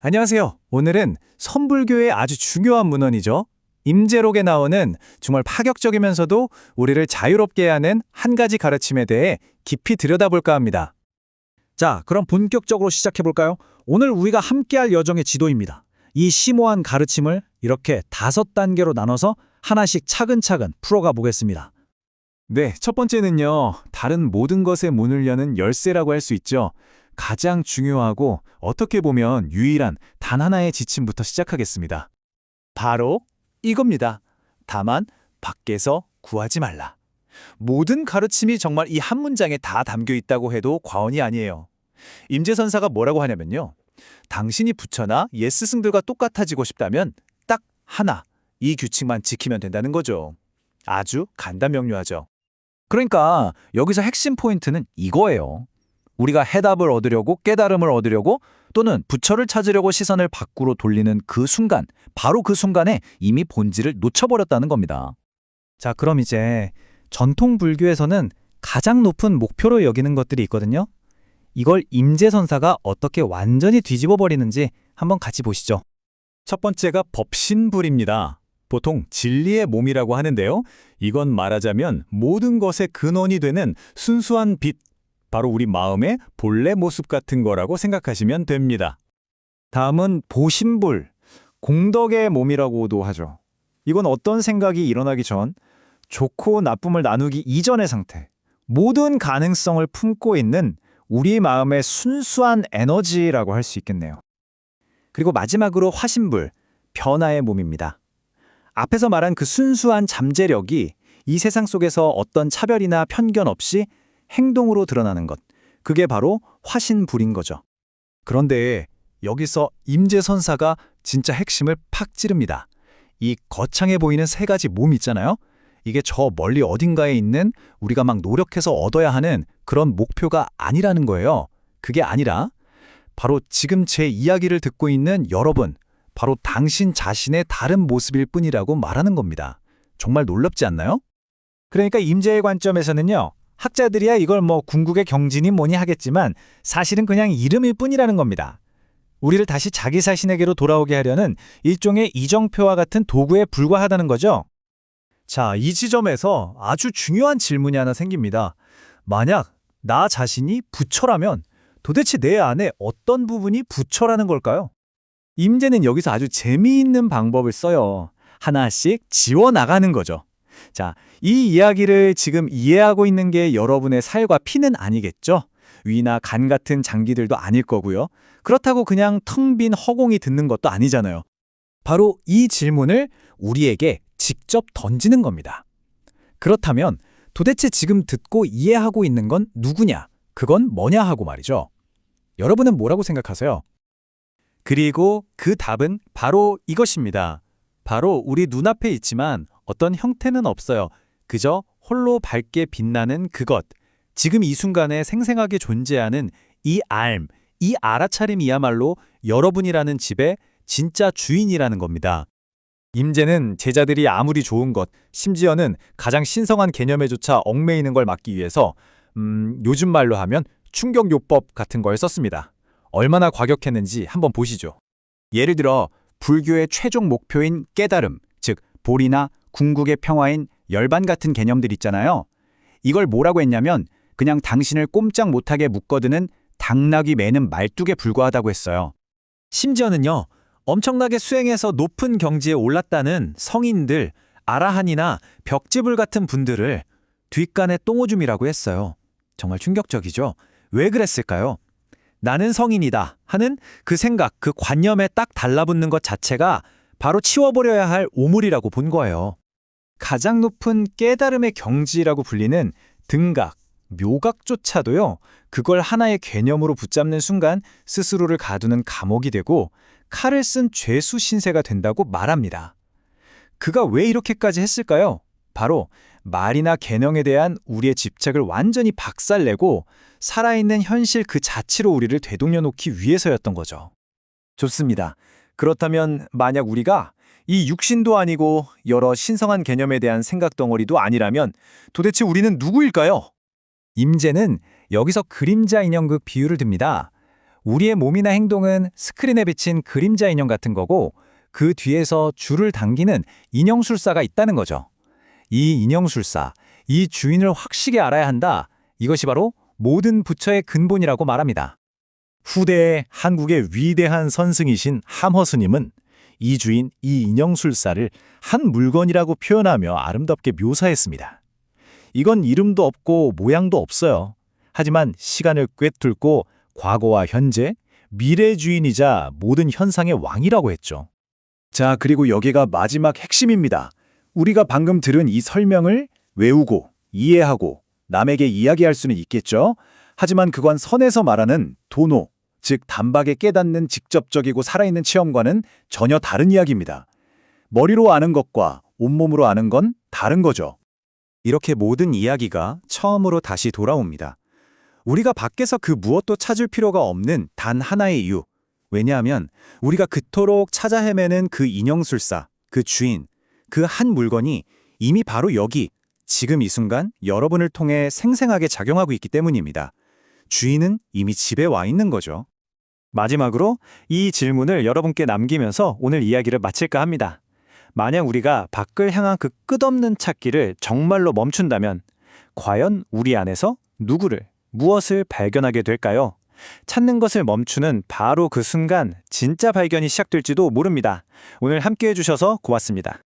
안녕하세요. 오늘은 선불교의 아주 중요한 문헌이죠. 임제록에 나오는 정말 파격적이면서도 우리를 자유롭게 하는 한 가지 가르침에 대해 깊이 들여다볼까 합니다. 자, 그럼 본격적으로 시작해볼까요? 오늘 우리가 함께할 여정의 지도입니다. 이 심오한 가르침을 이렇게 5단계로 나눠서 하나씩 차근차근 풀어가 보겠습니다. 네, 첫 번째는요. 다른 모든 것의 문을 여는 열쇠라고 할 수 있죠. 가장 중요하고 어떻게 보면 유일한 단 하나의 지침부터 시작하겠습니다. 바로 이겁니다. 다만 밖에서 구하지 말라. 모든 가르침이 정말 이 한 문장에 다 담겨 있다고 해도 과언이 아니에요. 임재선사가 뭐라고 하냐면요. 당신이 부처나 옛 스승들과 똑같아지고 싶다면 딱 하나, 이 규칙만 지키면 된다는 거죠. 아주 간단명료하죠. 그러니까 여기서 핵심 포인트는 이거예요. 우리가 해답을 얻으려고 깨달음을 얻으려고 또는 부처를 찾으려고 시선을 밖으로 돌리는 그 순간, 바로 그 순간에 이미 본질을 놓쳐버렸다는 겁니다. 자, 그럼 이제 전통 불교에서는 가장 높은 목표로 여기는 것들이 있거든요. 이걸 임재선사가 어떻게 완전히 뒤집어 버리는지 한번 같이 보시죠. 첫 번째가 법신불입니다. 보통 진리의 몸이라고 하는데요. 이건 말하자면 모든 것의 근원이 되는 순수한 빛, 바로 우리 마음의 본래 모습 같은 거라고 생각하시면 됩니다. 다음은 보신불, 공덕의 몸이라고도 하죠. 이건 어떤 생각이 일어나기 전, 좋고 나쁨을 나누기 이전의 상태, 모든 가능성을 품고 있는 우리 마음의 순수한 에너지라고 할 수 있겠네요. 그리고 마지막으로 화신불, 변화의 몸입니다. 앞에서 말한 그 순수한 잠재력이 이 세상 속에서 어떤 차별이나 편견 없이 행동으로 드러나는 것, 그게 바로 화신불인 거죠. 그런데 여기서 임재선사가 진짜 핵심을 팍 찌릅니다. 이 거창해 보이는 3가지 몸 있잖아요. 이게 저 멀리 어딘가에 있는 우리가 막 노력해서 얻어야 하는 그런 목표가 아니라는 거예요. 그게 아니라 바로 지금 제 이야기를 듣고 있는 여러분, 바로 당신 자신의 다른 모습일 뿐이라고 말하는 겁니다. 정말 놀랍지 않나요? 그러니까 임재의 관점에서는요. 학자들이야 이걸 궁극의 경지니 뭐니 하겠지만 사실은 그냥 이름일 뿐이라는 겁니다. 우리를 다시 자기 자신에게로 돌아오게 하려는 일종의 이정표와 같은 도구에 불과하다는 거죠. 자, 이 지점에서 아주 중요한 질문이 하나 생깁니다. 만약 나 자신이 부처라면 도대체 내 안에 어떤 부분이 부처라는 걸까요? 임재는 여기서 아주 재미있는 방법을 써요. 하나씩 지워나가는 거죠. 자, 이 이야기를 지금 이해하고 있는 게 여러분의 살과 피는 아니겠죠? 위나 간 같은 장기들도 아닐 거고요. 그렇다고 그냥 텅 빈 허공이 듣는 것도 아니잖아요. 바로 이 질문을 우리에게 직접 던지는 겁니다. 그렇다면 도대체 지금 듣고 이해하고 있는 건 누구냐? 그건 뭐냐 하고 말이죠. 여러분은 뭐라고 생각하세요? 그리고 그 답은 바로 이것입니다. 바로 우리 눈앞에 있지만 어떤 형태는 없어요. 그저 홀로 밝게 빛나는 그것. 지금 이 순간에 생생하게 존재하는 이 알, 이 알아차림이야말로 여러분이라는 집의 진짜 주인이라는 겁니다. 임재는 제자들이 아무리 좋은 것, 심지어는 가장 신성한 개념에조차 얽매이는 걸 막기 위해서 요즘 말로 하면 충격요법 같은 걸 썼습니다. 얼마나 과격했는지 한번 보시죠. 예를 들어 불교의 최종 목표인 깨달음, 즉 보리나 궁극의 평화인 열반 같은 개념들 있잖아요. 이걸 뭐라고 했냐면 그냥 당신을 꼼짝 못하게 묶어두는 당나귀 매는 말뚝에 불과하다고 했어요. 심지어는요. 엄청나게 수행해서 높은 경지에 올랐다는 성인들, 아라한이나 벽지불 같은 분들을 뒷간의 똥오줌이라고 했어요. 정말 충격적이죠? 왜 그랬을까요? 나는 성인이다 하는 그 생각, 그 관념에 딱 달라붙는 것 자체가 바로 치워버려야 할 오물이라고 본 거예요. 가장 높은 깨달음의 경지라고 불리는 등각, 묘각조차도요. 그걸 하나의 개념으로 붙잡는 순간 스스로를 가두는 감옥이 되고 칼을 쓴 죄수 신세가 된다고 말합니다. 그가 왜 이렇게까지 했을까요? 바로 말이나 개념에 대한 우리의 집착을 완전히 박살내고 살아있는 현실 그 자체로 우리를 되돌려 놓기 위해서였던 거죠. 좋습니다. 그렇다면 만약 우리가 이 육신도 아니고 여러 신성한 개념에 대한 생각 덩어리도 아니라면 도대체 우리는 누구일까요? 임재는 여기서 그림자 인형극 비유를 듭니다. 우리의 몸이나 행동은 스크린에 비친 그림자 인형 같은 거고 그 뒤에서 줄을 당기는 인형술사가 있다는 거죠. 이 인형술사, 이 주인을 확실히 알아야 한다. 이것이 바로 모든 부처의 근본이라고 말합니다. 후대의 한국의 위대한 선승이신 함허스님은 이 주인, 이 인형술사를 한 물건이라고 표현하며 아름답게 묘사했습니다. 이건 이름도 없고 모양도 없어요. 하지만 시간을 꿰뚫고 과거와 현재, 미래 주인이자 모든 현상의 왕이라고 했죠. 자, 그리고 여기가 마지막 핵심입니다. 우리가 방금 들은 이 설명을 외우고 이해하고 남에게 이야기할 수는 있겠죠. 하지만 그건 선에서 말하는 도노, 즉 단박에 깨닫는 직접적이고 살아있는 체험과는 전혀 다른 이야기입니다. 머리로 아는 것과 온몸으로 아는 건 다른 거죠. 이렇게 모든 이야기가 처음으로 다시 돌아옵니다. 우리가 밖에서 그 무엇도 찾을 필요가 없는 단 하나의 이유. 왜냐하면 우리가 그토록 찾아 헤매는 그 인형술사, 그 주인, 그 한 물건이 이미 바로 여기, 지금 이 순간 여러분을 통해 생생하게 작용하고 있기 때문입니다. 주인은 이미 집에 와 있는 거죠. 마지막으로 이 질문을 여러분께 남기면서 오늘 이야기를 마칠까 합니다. 만약 우리가 밖을 향한 그 끝없는 찾기를 정말로 멈춘다면 과연 우리 안에서 누구를, 무엇을 발견하게 될까요? 찾는 것을 멈추는 바로 그 순간 진짜 발견이 시작될지도 모릅니다. 오늘 함께해 주셔서 고맙습니다.